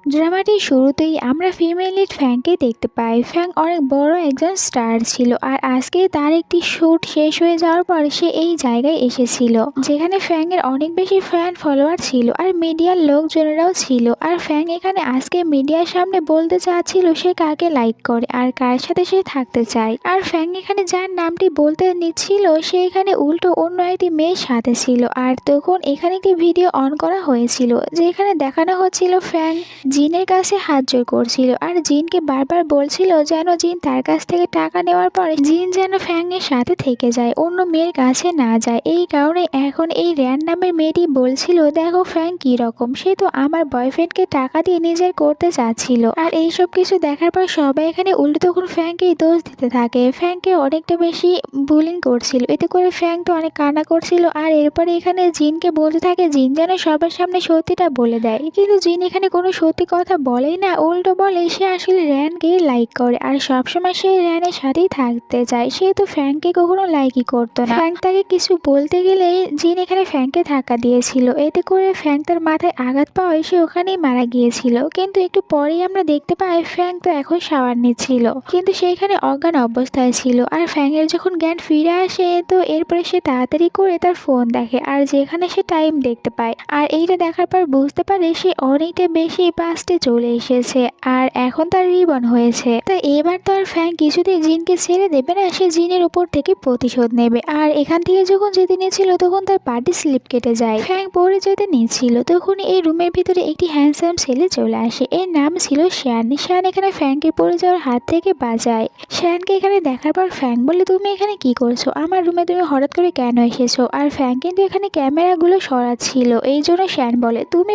ড্রামাটির শুরুতেই আমরা female lead ফ্যাংকে দেখতে পাই। ফ্যাং অনেক বড় একজন স্টার ছিল, আর আজকে তার একটি শুট শেষ হয়ে যাওয়ার পর সে এই জায়গায় এসেছিল, যেখানে ফ্যাং এর অনেক বেশি ফ্যান ফলোয়ার ছিল আর মিডিয়ার লোকজনেরাও ছিল। আর ফ্যাং এখানে আজকে মিডিয়ার সামনে বলতে চাচ্ছিল সে কাকে লাইক করে আর কার সাথে সে থাকতে চায়। আর ফ্যাং এখানে যার নামটি বলতে নিচ্ছিল সে এখানে উল্টো অন্য একটি মেয়ের সাথে ছিল। আর তখন এখানে একটি ভিডিও অন করা হয়েছিল, যেখানে দেখানো হচ্ছিল ফ্যাং জিনের কাছে হাত জোর করছিল আর জিনকে বারবার বলছিল যেন জিন তার কাছ থেকে টাকা নেওয়ার পরে জিন যেন ফ্যাং এর সাথে থেকে যায়, অন্য মেয়ের কাছে না যায়। এই কারণে এখন এই র্যান নামের মেয়েটি বলছিল, দেখো ফ্যাং কি রকম, সে তো আমার বয়ফ্রেন্ডকে টাকা দিয়ে নিজের করতে চাচ্ছিল। আর এইসব কিছু দেখার পর সবাই এখানে উল্টো তখন ফ্যাংকেই দোষ দিতে থাকে। ফ্যাংকে অনেকটা বেশি বুলিং করছিল, এতে করে ফ্যাং তো অনেক কান্না করছিল। আর এরপরে এখানে জিনকে বলতে থাকে জিন যেন সবার সামনে সত্যিটা বলে দেয়, কিন্তু জিন এখানে কোনো সত্যি কথা বলেই না, উল্টো বলে সে আসলে র্যানকে লাইক করে আর সবসময় সে র্যানের সাথেই থাকতে চায়, সে তো ফ্যাংকে কখনো লাইকই করতো না। ফ্যাং তাকে কিছু বলতে গেলে জিন এখানে ফ্যাংকে ধাক্কা দিয়েছিল, এতে করে ফ্যাং তার মাথায় আঘাত পাওয়ায় সে ওখানেই মারা গিয়েছিল। কিন্তু একটু পরেই আমরা দেখতে পাই ফ্যাং তো এখন শাওয়ার নিচ্ছিল, কিন্তু সেখানে অজ্ঞান অবস্থায় ছিল। আর ফ্যাং এর যখন জ্ঞান ফিরে আসে তো এরপরে সে তাড়াতাড়ি করে তার ফোন দেখে আর যেখানে সে টাইম দেখতে পায়। আর এইটা দেখার পর বুঝতে পারে সে অনেকটা বেশি পাস্টে চলে এসেছে আর এখন তার রিবন হয়েছে। তো এবার তো আর ফ্যাং কিছুতেই জিনকে ছেড়ে দেবে না, সে জিনের উপর থেকে প্রতিশোধ নেবে। আর এখান থেকে যখন যেতে নিয়েছিল তখন তার পার্টি স্লিপ কেটে যায়। ফ্যাং পরে যেতে নিচ্ছিল তখন এই রুমের ভিতরে একটি হ্যান্ডসাম ছেলে চলে আসে, এর নাম ছিল শ্যান। শ্যান এখানে ফ্যাংকে পড়ে যাওয়ার হাত থেকে বাঁচায়। শ্যানকে এখানে দেখার পর ফ্যাং বলে, তুমি এখানে কি করছো, আমার রুমে তুমি হঠাৎ করে কেন এসেছো? আর ফ্যাং কিন্তু এখানে ক্যামেরাগুলো সরাচ্ছিল, এই জন্য শ্যান বলে, তুমি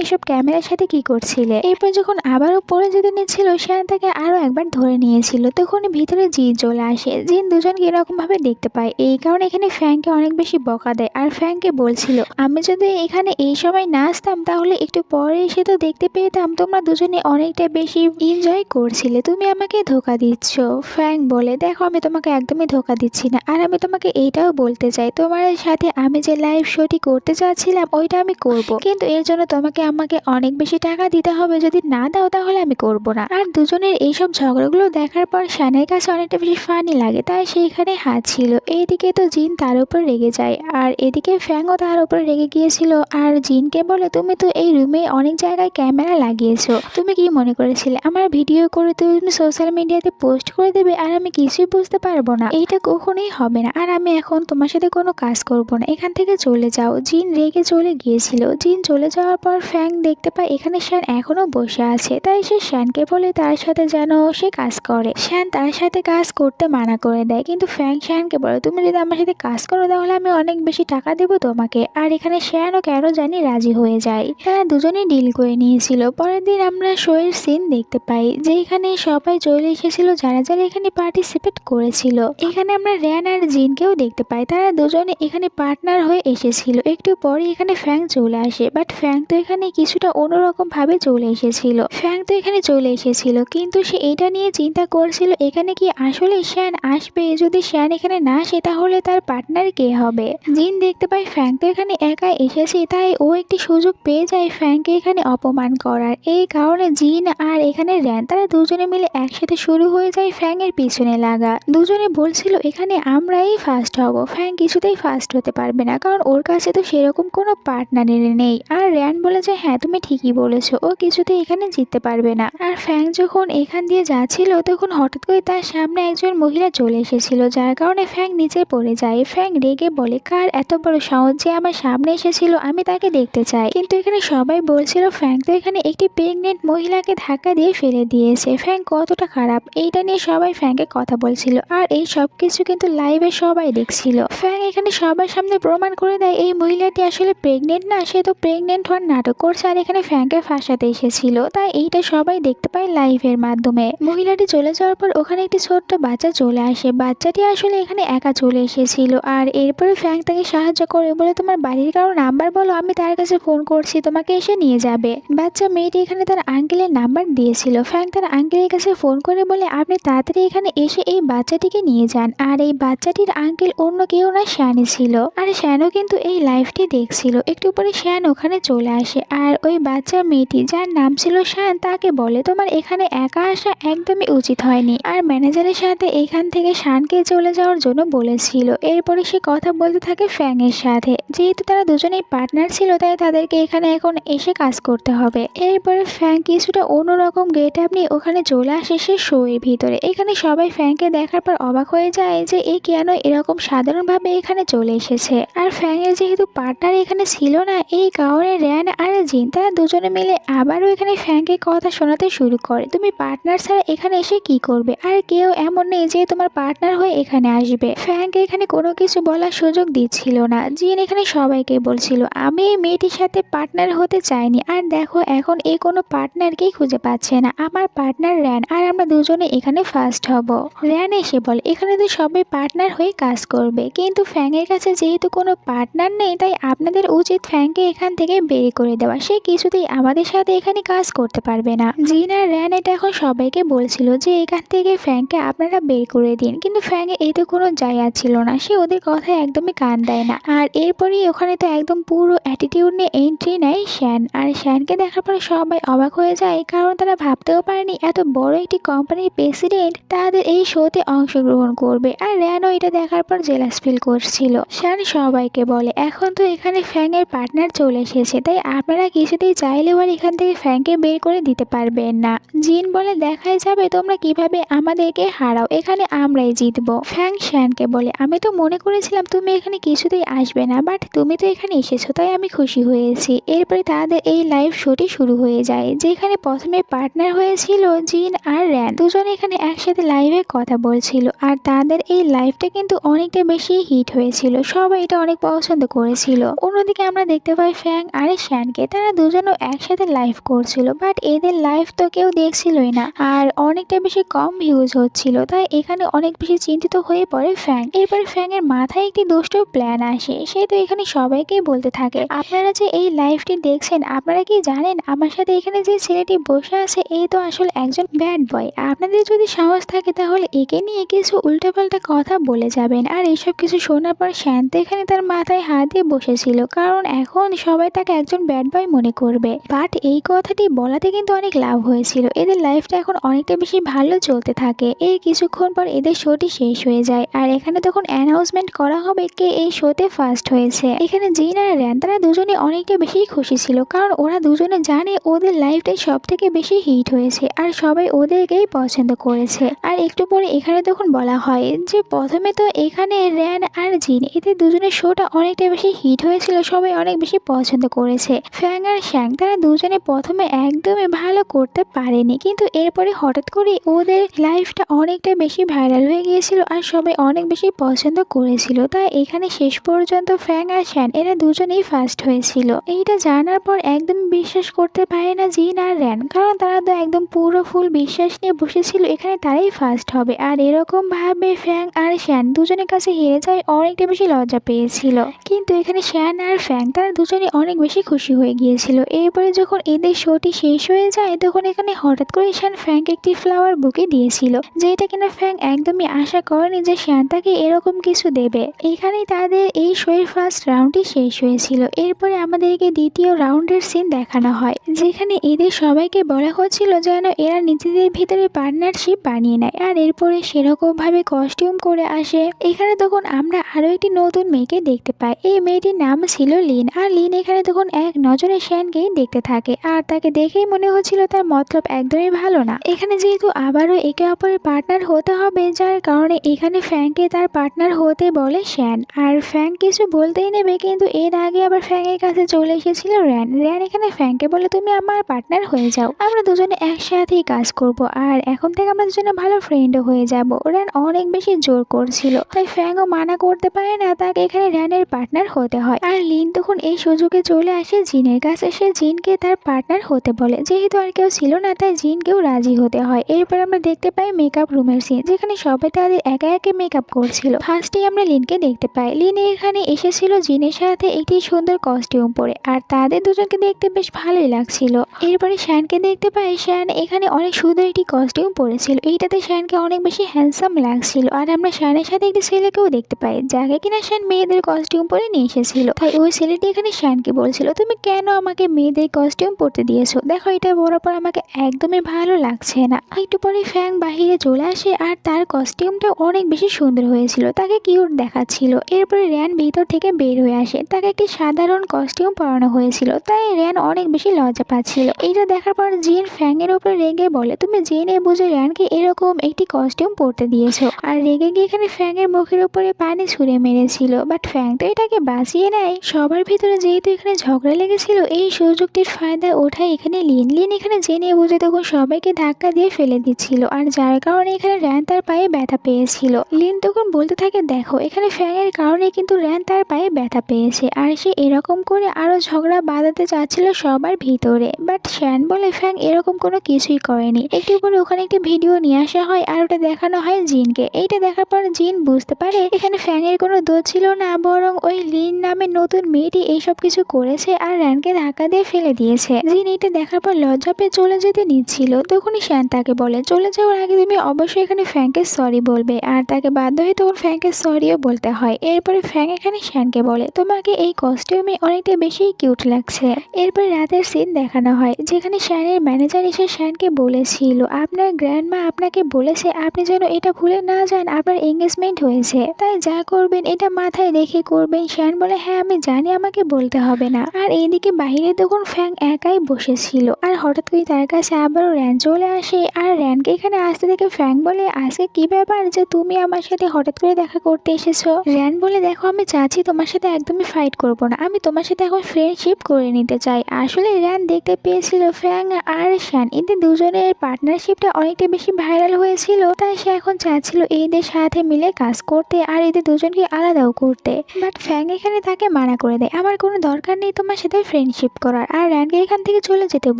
এইসব ক্যামেরার সাথে কি করছিলে? এরপর যখন আবারও পড়ে যেতে নিচ্ছিল শ্যান তাকে আরো একবার ধরে নিয়েছিল, তখন ভিতরে জিন চলে আসে। জিন দুজনকে এরকম ভাবে দেখতে পায়, এই কারণে এখানে ফ্যাংকে অনেক বেশি বকা দেয় আর ফ্যাংকে বলছিল, আমি যদি এখানে এই সময় না আসতাম তাহলে একটু পরে এসে তো দেখতে পেতাম তোমরা দুজনে অনেকটা বেশি এনজয় করছিলে, তুমি আমাকে ধোকা দিচ্ছ। ফ্যাং বলে, দেখো আমি তোমাকে একদমই ধোকা দিচ্ছি না, আর আমি তোমাকে এইটাও বলতে চাই তোমার সাথে আমি যে লাইভ শোটি করতে চাচ্ছিলাম ওইটা আমি করব, কিন্তু এর জন্য তোমাকে আমাকে অনেক বেশি টাকা দিতে হবে, যদি না দাও তাহলে আমি করব না। আর দুজনের এইসব ঝগড়াগুলো দেখার পর শ্যানের কাছে অনেকটা বেশি ফানি লাগে, তাই সেইখানে হাসছিল। এইদিকে তো জিন তার উপর রেগে যায় আর এদিকে ফ্যাংও তার উপর রেগে গিয়েছিল আর জিনকে বলে, তুমি তো এই রুমে অনেক জায়গায় ক্যামেরা লাগিয়েছো, তুমি কি মনে করেছিলে আমার ভিডিও করে তুমি সোশ্যাল মিডিয়াতে পোস্ট করে দেবে আর আমি কিছুই বুঝতে পারবো না? এইটা কখনোই হবে না, আর আমি এখন তোমার সাথে কোনো কাজ করব না, এখান থেকে চলে যাও। জিন রেগে চলে গিয়েছিল। জিন চলে যাওয়ার পর ফ্যাং দেখতে পায় এখানে শ্যান এখনো বসে আছে, তাই সে শ্যানকে বলে তার সাথে যেন সে কাজ করে। শ্যান তার সাথে কাজ করতে মানা করে দেয়, কিন্তু ফ্যাং শ্যানকে বলে, তুমি যদি আমার সাথে কাজ করো তাহলে আমি অনেক বেশি টাকা দেবো তোমাকে। আর এখানে শ্যানও কেন জানি রাজি হয়ে যায়, তারা দুজনেই ডিল করে নিয়েছিল। পরের দিন আমরা শোয়ের সিন দেখতে পাই, যেখানে সবাই চলে এসেছিল যারা যারা এখানে পার্টিসিপেট করেছিল। এখানে আমরা র্যান আর জিনকেও দেখতে পাই, তারা দুজনে এখানে পার্টনার হয়ে এসেছিল। একটু পরে এখানে ফ্যাং চলে আসে, বাট ফ্যাং তো এখানে কিছুটা অন্যরকম ভাবে চলে এসেছিল। ফ্যাং তো এখানে চলে এসেছিল, কিন্তু সে এটা নিয়ে চিন্তা করছিল এখানে কি আসলে শ্যান আসবে, যদি শ্যান এখানে না আসে তাহলে তার পার্টনার কে হবে। জিন দেখতে পায় ফ্যাং তো এখানে একা এসেছে, তাই ও একটি সুযোগ পেয়ে যায় ফ্যাংকে এখানে অপমান করার। এই কারণে জিন আর এখানে র্যান তারা দুজনে মিলে একসাথে শুরু হয়ে যায় ফ্যাং এর পিছনে লাগা। দুজনে বলছিল এখানে আমরাই ফার্স্ট হব, ফ্যাং কিছুতেই ফার্স্ট হতে পারবে না, কারণ ওর কাছে তো সেরকম কোনো পার্টনারের নেই। আর র্যান বলে যে হ্যাঁ তুমি ঠিকই বলেছো, ও কিছুতেই এখানে জিততে পারবে না। আর ফ্যাং যখন এখান দিয়ে যাচ্ছিল তখন হঠাৎ করে তার সামনে একজন মহিলা চলে এসেছিল, যার কারণে ফ্যাং নিচে পড়ে যায়। ফ্যাং রেগে বলে, কার এত বড় সাহস যে আমার সামনে এসেছিল, আমি তাকে দেখতে চাই। কিন্তু এখানে সবাই বলছিল ফ্যাং তো এখানে একটি প্রেগনেন্ট মহিলাকে ধাক্কা দিয়ে ফেলে দিয়েছে, ফ্যাং কতটা খারাপ, এইটা নিয়ে সবাই ফ্যাংকে কথা বলছিল। আর এই সব কিছু কিন্তু লাইভে সবাই দেখছিল। ফ্যাং এখানে সবার সামনে প্রমাণ করে দেয় এই মহিলাটি আসলে প্রেগনেন্ট না, সে তো প্রেগনেন্ট হওয়ার নাটক করছে আর এখানে ফ্যাংকে ফাঁসাতে এসেছিল, তাই এইটা সবাই দেখতে পায় লাইভের মাধ্যমে। মহিলাটি চলে যাওয়ার পর ওখানে একটি ছোট্ট বাচ্চা চলে আসে, বাচ্চাটি আসলে এখানে একা চলে এসেছিল। আর এরপরে ফ্যাং তাকে সাহায্য করে বলে, তোমার বাড়ির কারো নাম্বার বলো, আমি তার কাছে ফোন করছি, তোমাকে এসে নিয়ে যাবে। বাচ্চা মেয়েটি এখানে তার আঙ্কেলের নাম্বার দিয়েছিল। ফ্যাং তার আঙ্কেলের কাছে ফোন করে বলে, আপনি তাড়াতাড়ি এখানে এসে এই বাচ্চাটিকে নিয়ে যান। আর এই বাচ্চাটির আঙ্কেল অন্য কেউ না, শ্যানি ছিল। আর শ্যানও কিন্তু এই লাইভটি দেখছিল। একটু পরে শ্যান ওখানে চলে আসে আর ওই বাচ্চা মেয়েটি যার নাম ছিল শান তাকে বলে তোমার এখানে একা আসা একদমই উচিত হয়নি, আর ম্যানেজারের সাথে এখান থেকে শানকে চলে যাওয়ার জন্য বলেছিল। এরপরে সে কথা বলতে থাকে ফ্যাং এর সাথে, যেহেতু তারা দুজনেই পার্টনার ছিল তাই তাদেরকে এখানে এখন এসে কাজ করতে হবে। এরপরে ফ্যাং কিছুটা অন্যরকম গেট আপ নিয়ে ওখানে চলে আসে সে শো এর ভিতরে। এখানে সবাই ফ্যাংকে দেখার পর অবাক হয়ে যায় যে এ কেন এরকম সাধারণভাবে এখানে চলে এসেছে। আর ফ্যাং এর যেহেতু পার্টনার এখানে ছিল না, এই কারণে র্যান আর জিন তারা দুজনে মিলে আবারও এখানে ফ্যাংকে কথা শোনাতে শুরু করে, তুমি পার্টনার ছাড়া এখানে এসে কি করবে, আর কেউ এমন নেই যে তোমার পার্টনার হয়ে এখানে আসবে। ফ্যাংকে এখানে কোনো কিছু বলার সুযোগ দিচ্ছিল না। জিন এখানে সবাইকে বলছিল আমি এই মেয়েটির সাথে পার্টনার হতে চাইনি, আর দেখো এখন এই কোনো পার্টনারকেই খুঁজে পাচ্ছে না, আমার পার্টনার র্যান আর আমরা দুজনে এখানে ফার্স্ট হব। র্যান এসে বলে এখানে তো সবাই পার্টনার হয়ে কাজ করবে, কিন্তু ফ্যাংয়ের কাছে যেহেতু কোনো পার্টনার নেই তাই আপনাদের উচিত ফ্যাংকে এখান থেকে বের করে দেওয়া, সে কিছুতেই আমাদের সাথে এখানে কাজ করতে পারবে না। জিন আর র্যান এটা এখন সবাইকে বলছিল যে এখান থেকে ফ্যাংকে আপনারা বের করে দিন, কিন্তু ফ্যাংয়ে এতে কোনো যায় ছিল না, সে ওদের কথায় একদমই কান দেয় না। আর এরপরই ওখানে তো একদম পুরো অ্যাটিটিউড নিয়ে এন্ট্রি নেয় শ্যান, আর শ্যানকে দেখার পরে সবাই অবাক হয়ে যায়, কারণ তারা ভাবতেও পারেনি এত বড় একটি কোম্পানির প্রেসিডেন্ট তাদের এই শোতে অংশগ্রহণ করবে। আর র্যানও এটা দেখার পর জেলাস ফিল করছিল। শ্যান সবাইকে বলে এখন তো এখানে ফ্যাং এর পার্টনার চলে এসেছে, তাই আপনারা কিছুতেই চাইলেও আর এখান থেকে ফ্যাংকে বের করে দিতে পারবেন না। জিন বলে দেখাই যাবে তোমরা কিভাবে আমাদেরকে হারাও, এখানে আমরাই জিতবো। ফ্যাং শ্যানকে বলে আমি তো মনে করেছিলাম তুমি এখানে কিছুতেই আসবে না, বাট তুমি তো এখানে এসেছো তাই আমি খুশি হয়েছি। এরপরে তাদের এই লাইভ শোটি শুরু হয়ে যায়, যেখানে প্রথমে পার্টনার হয়েছিল জিন আর র্যান, দুজনে এখানে একসাথে লাইভে কথা বলছিল। আর তাদের এই লাইভটা কিন্তু অনেকটা বেশি হিট হয়েছিল, সবাই এটা অনেক পছন্দ করেছিল। অন্যদিকে আমরা দেখতে পাই ফ্যাং আর শ্যানকে, তারা দুজনও একসাথে লাইভ করছিল, বাট এদের লাইভ তো কেউ দেখছিলই না, আর অনেকটা বেশি কম ভিউজ হচ্ছিল, তাই এখানে অনেক বেশি চিন্তিত হয়ে পড়ে ফ্যাং। এরপর ফ্যাং এর মাথায় একটি দুষ্ট প্ল্যান আসে, সে তো এখানে সবাইকেই বলতে থাকে আপনারা যে এই লাইভটি দেখছেন আপনারা কি জানেন আমার সাথে এখানে যে ছেলেটি বসে আছে এই তো আসলে একজন ব্যাড বয়, আপনাদের যদি সাহস থাকে তাহলে একে নিয়ে কিছু উল্টাপাল্টা কথা বলে যাবেন। আর এইসব কিছু শোনার পর শান্ত এখানে তার মাথায় হাত দিয়ে বসেছিল, কারণ এখন সবাই তাকে একজন ব্যাড বয় মনে করবে। বাট এই কথাটি বলাতে কিন্তু অনেক লাভ হয়েছিল, এদের লাইফটা এখন অনেকটা বেশি ভালো চলতে থাকে। এর কিছুক্ষণ পর এদের শোটি শেষ হয়ে যায়, আর এখানে তখন অ্যানাউন্সমেন্ট করা হবে কে এই শোতে ফার্স্ট হয়েছে। এখানে জিন আর র্যান তারা দুজনে অনেকটা বেশি খুশি ছিল, কারণ ওরা দুজনে জানে ওদের লাইফটাই সব থেকে বেশি হিট হয়েছে, আর সবাই ওদেরকেই পছন্দ করেছে। আর একটু পরে এখানে তখন বলা হয় যে প্রথমে তো এখানে র্যান আর জিন এদের দুজনের শোটা অনেকটা বেশি হিট হয়েছিল, সবাই অনেক বেশি পছন্দ করেছে। ফ্যাং আর শ্যাং তারা দুজনে প্রথমে একদমই ভালো করতে পারেনি, কিন্তু এরপরে হঠাৎ করে ওদের লাইফটা অনেকটা বেশি ভাইরাল হয়ে গিয়েছিল, আর সবাই অনেক বেশি পছন্দ করেছিল, তাই এখানে শেষ পর্যন্ত ফ্যাং আর শ্যান এরা দুজনেই ফার্স্ট হয়েছিল। এইটা জানার পর একদম বিশ্বাস করতে পারে না জিন আর র্যান, কারণ তারা তো একদম পুরো ফুল বিশ্বাস নিয়ে বসেছিল এখানে তারাই ফার্স্ট হবে। আর এরকম ভাবে ফ্যাং আর শ্যান দুজনের কাছে হেরে যায়, অনেকটা বেশি লজ্জা পেয়েছিল। কিন্তু এখানে শ্যান আর ফ্যাং তারা দুজনে অনেক বেশি খুশি হয়ে গিয়েছিল। এরপরে যখন এদের শোটি শেষ হয়ে যায় তখন এখানে হঠাৎ করে শ্যান ফ্যাংকে একটি ফ্লাওয়ার বুকে দিয়েছিল, যেটা কিনা ফ্যাং একদমই আশা করেনি যে শ্যান তাকে এরকম কিছু দেবে। এখানেই তাদের এই শোয়ের ফার্স্ট রাউন্ডটি শেষ হয়েছিল। এরপরে আমাদেরকে দ্বিতীয় রাউন্ডের সিন দেখানো হয়, যেখানে এদের সবাইকে বলা হচ্ছিল যেন এরা নিজেদের ভিতরে পার্টনারশিপ বানিয়ে নেয়, আর এরপরে সেরকম ভাবে কস্টিউম করে আসে। এখানে তখন আমরা আরো একটি নতুন মেয়েকে দেখতে পাই, এই মেয়েটির নাম ছিল লিন। আর লিন এখানে তখন এক নজরে শ্যানকেই দেখতে থাকে, আর তাকে দেখেই মনে হচ্ছিল তার মতলব একদমই ভালো না। এখানে যেহেতু আবারও একে অপরের পার্টনার হতে হবে, যার কারণে এখানে ফ্যাংকে তার পার্টনার হতে বলে শ্যান। আর ফ্যাং কিছু বলতেই নেবে, কিন্তু এর আগে আবার ফ্যাং এর কাছে চলে এসেছিল র্যান। র্যান এখানে ফ্যাংকে বলে তুমি আমার পার্টনার হয়ে যাও, আমরা দুজনে একসাথেই কাজ করব, আর এখন থেকে আমরা দুজনে ভালো ফ্রেন্ডও হয়ে যাব। র্যান অনেক বেশি জোর করছিল, তাই ফ্যাংও মানা করতে পারে না, তাকে এখানে র্যানের পার্টনার হতে হয়। আর লিন তখন এই সুযোগে চলে আসে জিনের কাছে, সে জিনকে তার পার্টনার হতে বলে। যেহেতু আর কেউ ছিল না তাই জিনকেও রাজি হতে হয়। এরপর আমরা দেখতে পাই মেকআপ রুমের সিন, যেখানে সবাই তাদের একে একে মেকআপ করছিল। ফার্স্টেই আমরা লিনকে দেখতে পাই, লিন এখানে এসেছিল জিনের সাথে একটি সুন্দর কস্টিউম পরে, আর তাদের দুজনকে দেখতে বেশ ভালোই লাগছিল। এরপরে শ্যানকে দেখতে পাই, শ্যান এখানে অনেক সুন্দর একটি কস্টিউম পরেছিল, এইটাতে শ্যানকে অনেক বেশি হ্যান্ডসাম লাগছিল। আর আমরা শ্যানের সাথে একটি ছেলেকেও দেখতে পাই, যাকে কিনা শ্যান মেয়েদের কস্টিউম পরে নিয়ে এসেছিল। তাই ওই ছেলেটি এখানে শ্যানকে বলছিল তুমি কেন আমাকে মেয়েদের কস্টিউম পরতে দিয়েছো, দেখো এটা পরার পর আমাকে একদমই ভালো লাগছে না। একটু পরে ফ্যাং বাহিরে চলে আসে আর তার কস্টিউমটা অনেক বেশি সুন্দর হয়েছিল, তাকে কিউট দেখাচ্ছিল। এরপরে র্যান ভিতর থেকে বের হয়ে আসে, তাকে একটি সাধারণ কস্টিউম পরানো হয়েছিল, তাই র্যান অনেক বেশি লজ্জা পাচ্ছিল। এটা দেখার পর জিন ফ্যাং এর উপরে রেগে বলে, তুমি জেনে বুঝে র্যানকে এরকম একটি কস্টিউম পরতে দিয়েছো। আর রেগে গিয়ে এখানে ফ্যাং এর মুখের উপরে পানি ছুঁড়ে মেরেছিল, বাট ফ্যাং তো এটাকে বাঁচিয়ে নেয়। সবার ভিতরে যেহেতু এখানে ঝগড়া লেগেছিল, এই সুযোগটির ফায়দা ওঠায় এখানে লিন এখানে জেনে বুঝে তখন সবাইকে ধাক্কা দিয়ে ফেলে দিচ্ছিল, আর যার কারণে এখানে র্যান তার পায়ে ব্যথা পেয়েছিল। লিন তখন বলতে থাকে, দেখো এখানে ফ্যাং এর কারণে কিন্তু র্যান তার পায়ে ব্যথা পেয়েছে, আর সে এরকম করে আরো ঝগড়া বাঁধাতে চাচ্ছিল সবার ভিতরে। বাট শ্যান বলে ফ্যাং এরকম কোনো কিছুই করেনি। একটু পরে ওখানে একটি ভিডিও নিয়ে আসা হয় আর ওটা দেখানো হয় জিনকে। এইটা দেখার পর জিন বুঝতে পারে এখানে ফ্যাং এর কোনো দোষ ছিল না, বরং ওই লিন নামে নতুন মেয়েটি এইসব কিছু করেছে আর র্যানকে ধাক্কা দিয়ে ফেলে দিয়েছে। জিন এটা দেখার পর লজ্জা পেয়ে চলে যেতে নিচ্ছিল, তখনই শ্যান তাকে বলে, চলে যাওয়ার আগে তুমি অবশ্যই এখানে ফ্যাংকে সরি বলবে। আর তাকে বাধ্য হয়ে তখন ফ্যাংকে সরিও বলতে হয়। এরপরে ফ্যাং এখানে শ্যানকে বলে, তোমাকে এই কস্টিউমে অনেকটা বেশি কিউট লাগছে। এরপরে রাতের সিন দেখানো হয়, যেখানে শ্যানের ম্যানেজার এসে শ্যানকে বলেছিল, আপনার গ্র্যান্ডমা আপনাকে বলেছে আপনি যেন এটা ভুলে না যান আপনার এঙ্গেজমেন্ট হয়েছে, তাই যা করবেন এটা মাথায় রেখে করবেন। শ্যান বলে, হ্যাঁ আমি জানি, আমাকে বলতে হবে না। আর এইদিকে বাইরে তখন ফ্যাং একাই বসেছিল, আর হঠাৎ করে তার কাছে আবারও র্যান চলে আসে। আর র্যানকে এখানে আসতে দেখে ফ্যাং বলে, আজকে কি ব্যাপার যে তুমি আমার সাথে হঠাৎ করে দেখা করতে এসেছো? র্যান বলে, দেখো আমি চাচ্ছি তোমার সাথে একদমই ফাইট করবো না, আমি তোমার সাথে এখন ফ্রেন্ডশিপ করে নিতে চাই। আসলে র্যান দেখতে পেয়েছিল ফ্যাং আর শ্যান এদের দুজনের পার্টনারশিপটা অনেকটা বেশি ভাইরাল হয়েছিল, তাই সে এখন চাচ্ছিল এদের সাথে মিলে কাজ করতে আর এদের দুজনকে আলাদাও করতে। বাট ফ্যাং এখানে তাকে মানা করে দেয়, আমার কোনো দরকার নেই তোমার সাথে ফ্রেন্ডশিপ করার। আর র্যানকে এখান থেকে চলে যেতে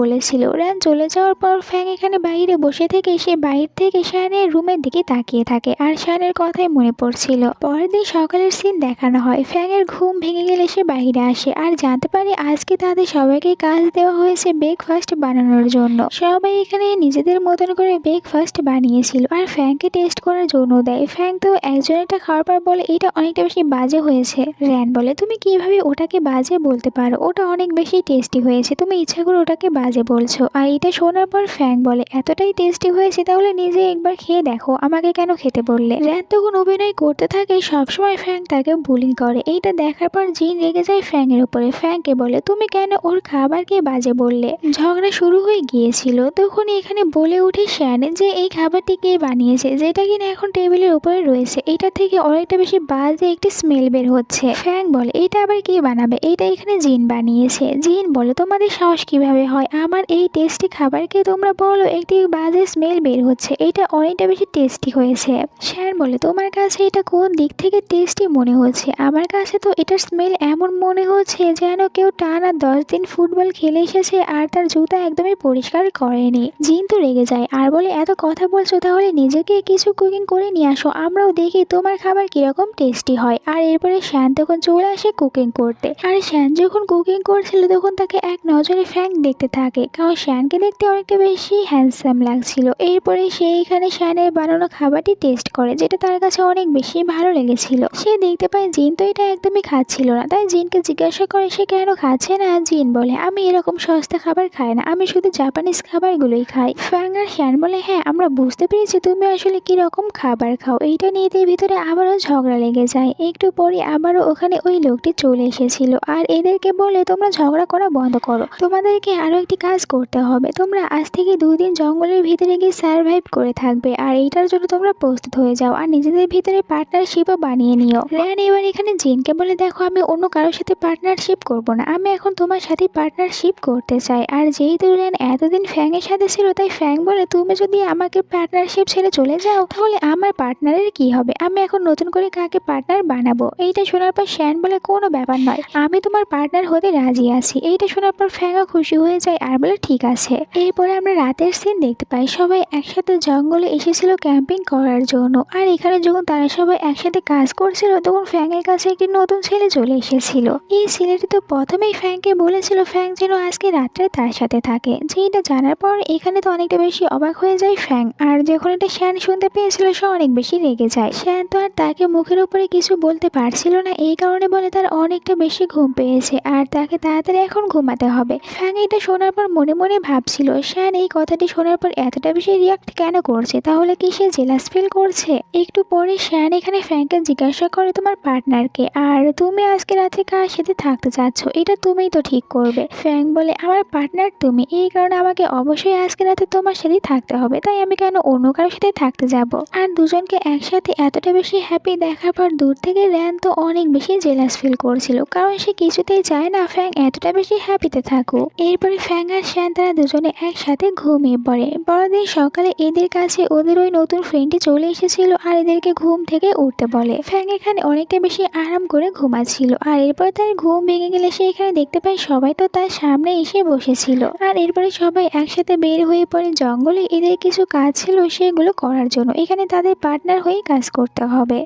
বলেছিল। র্যান চলে যাওয়ার পর ফ্যাং এখানে বাইরে বসে থেকে সে বাইরে থেকে শ্যানের রুমের দিকে তাকিয়ে থাকে, আর শ্যানের কথাই মনে পড়ছিল। পরের দিন সকালের সিন দেখানো হয়, ফ্যাং এর ঘুম ভেঙে গেলে সে বাইরে আসে আর জানতে পারে আজকে তাদের সবাইকে কাজ দেওয়া হয়েছে ব্রেকফাস্ট বানানোর জন্য। সবাই এখানে নিজেদের মতন করে ব্রেকফাস্ট বানিয়েছিল আর ফ্যাংকে টেস্ট করার জন্য দেয়। ফ্যাং তো একজনেরটা খাওয়ার পর বলে, এটা অনেকটা বেশি বাজে হয়েছে। র্যান বলে, তুমি কিভাবে ওটাকে বাজে বলতে পারো, ওটা অনেক বেশি টেস্টি হয়েছে, তুমি ইচ্ছা করে ওটাকে বাজে বলছো। আর এটা শোনার পর ফ্যাং বলে, এতটাই টেস্টি হয়েছে তাহলে নিজে একবার খেয়ে দেখো, আমাকে কেন খেতে বললে? র্যান তখন অভিনয় করতে থাকে সবসময় ফ্যাং তাকে বুলিং করে। এইটা দেখার পর জিন রেগে যায় ফ্যাং এর উপরে। ফ্যাংকে বলে, তুমি কেন ওর খাবারকে বাজে বললে? ঝগড়া শুরু হয়ে গিয়েছিল, তখন এখানে বলে উঠে শ্যান যে এই খাবারটি কে বানিয়েছে, যেটা কিনা এখন টেবিলের উপরে রয়েছে, এটা থেকে অনেকটা বেশি বাজে একটি স্মেল বের হচ্ছে। ফ্যাং বলে, এটা আবার কে বানাবে, এটা এখানে জিন বানিয়েছে। জিন বলে, তোমাদের সাহস কিভাবে হয় আমার এই টেস্টি খাবারকে তোমরা বলো একটি বাজে স্মেল বের হচ্ছে, এটা অনেকটা বেশি টেস্টি হয়েছে। শ্যান বলে, তোমার কাছে এটা কোন দিক থেকে টেস্টি মনে হচ্ছে? আমার কাছে তো এটার স্মেল এমন মনে হচ্ছে যেন কেউ টানা 10 দিন ফুটবল খেলে এসেছে আর তার জুতা একদমই পরিষ্কার করেনি। জিন তো রেগে যায় আর বলে, এত কথা বলছো তাহলে নিজেকে কিছু কুকিং করে নিয়ে আসো, আমরাও দেখি তোমার খাবার কিরকম টেস্টি হয়। আর এরপরে শ্যান তখন চলে আসে কুকিং করতে। আর শ্যান যখন কুকিং করছিল তখন তাকে এক নজরে ফ্যাং দেখতে থাকে, কারণ শ্যানকে দেখতে অনেকটা বেশি হ্যান্ডসাম লাগছিল। এরপরে সে এখানে শ্যানের বানানো খাবারটি টেস্ট করে, যেটা তার কাছে অনেক বেশি ভালো লেগেছিল। সে দেখতে পায় জিন তো এটা একদমই খাচ্ছিল না, তাই জিনকে জিজ্ঞাসা করে সে কেন খাচ্ছে না। জিন বলে, আমি এরকম সস্তা খাবার খাই না, আমি শুধু জাপানিজ খাবারগুলোই খাই। ফ্যাং আর শ্যান বলে, হ্যাঁ আমরা বুঝতে পেরেছি তুমি আসলে কি রকম খাবার খাও। এইটা নিয়ে এদের ভিতরে আবারও ঝগড়া লেগে যায়। একটু পরে আবারও ওখানে ওই লোকটি চলে এসেছিল আর এদেরকে বলে, তোমরা ঝগড়া করা বন্ধ করো, তোমাদেরকে আরো একটি কাজ করতে হবে, তোমরা আজ থেকে 2 দিন জঙ্গলের ভিতরে গিয়ে সার্ভাইভ করে থাকবে, আর এইটার জন্য তোমরা প্রস্তুত হয়ে যাও আর নিজেদের ভিতরে পার্টনারশিপও বানিয়ে নিও। র্যান এবার এখানে জিনকে বলে, দেখো আমি অন্য কারোর সাথে পার্টনারশিপ করব না, আমি এখন তোমার সাথে পার্টনারশিপ করতে চাই। আর যেহেতু র্যান এতদিন ফ্যাং এর সাথে ছিল, তাই ফ্যাং বলে, তুমি যদি আমাকে পার্টনারশিপ ছেড়ে চলে যাও তাহলে আমার পার্টনারের কি হবে, আমি এখন নতুন করে কাকে পার্টনার বানাবো? এইটা শোনার পর শ্যান বলে, কোনো ব্যাপার নয়, আমি তোমার পার্টনার হতে রাজি আছি। এইটা শোনার পর ফ্যাংও খুশি হয়ে যায় আর বলে, ঠিক আছে। এরপরে আমরা রাতের সিন দেখতে পাই, সবাই একসাথে জঙ্গলে এসেছিল ক্যাম্পিং করার জন্য। আর এখানে যখন তারা সবাই একসাথে কাজ করছিল তখন ফ্যাং এর কাছে একটি নতুন ছেলে চলে এসেছিল। এই ছেলেটি তো প্রথমেই ফ্যাংকে বলেছিল ফ্যাং যেন আজকে রাত্রে তার সাথে থাকে। যেটা জানার পর এখানে তো অনেকটা বেশি অবাক হয়ে যায় ফ্যাং। আর যখন এটা শ্যান শুনতে পেয়েছিল সে অনেক বেশি রেগে যায়। শ্যান তো আর তাকে মুখের উপরে কিছু বলতে পারছিল না, এই কারণে বলে তার অনেকটা বেশি ঘুম পেয়েছে আর তাকে তাড়াতাড়ি এখন ঘুমাতে হবে। ফ্যাং এটা শোনার পর মনে মনে ভাবছিল শ্যান এই কথাটি শোনার পর এতটা বেশি রিয়াক্ট কেন করছে, তাহলে কি সে জেলাস ফিল করছে। একটু পরে শ্যান এখানে ফ্যাংকে জিজ্ঞাসা করে তোমার পার্টনারকে, আর তুমি আজকে রাতে কার সাথে থাকতে চাচ্ছ, এটা তুমিই তো ঠিক করবে। ফ্যাং বলে আমার পার্টনার তুমি, এই কারণে আমাকে অবশ্যই আজকে রাতে তোমার সাথেই থাকতে হবে, তাই আমি কেন অন্য কারোর সাথে থাকতে যাব। আর দুজনকে একসাথে এতটা বেশি হ্যাপি দেখার পর দূর থেকে র্যান তো অনেক বেশি জেলাস ফিল করছিল, কারণ সে কিছুতেই চায় না ফ্যাং এতটা বেশি হ্যাপিতে থাকুক। এরপরে ফ্যাং আর শ্যান তারা দুজনে একসাথে ঘুমিয়ে পড়ে। পরদিন সকালে এদের কাছে ওদের ওই নতুন ফ্রেন্ডটি চলে এসেছিল আর এদেরকে ঘুম থেকে উঠতে বলে। ফ্যাং এখানে অনেকটা বেশি আরাম করে ঘুমাচ্ছিল, আর এরপরে তার ঘুম ভেঙে গেলে সে এখানে দেখতে পায় সবাই তো তার সামনে এসে বসেছিল। আর এরপরে সবাই একসাথে বের হয়ে পড়ে জঙ্গলে। এদের কিছু কাজ ছিল সেগুলো করার জন্য, এখানে তাদের পার্টনার হয়ে কাজ করতে হবে।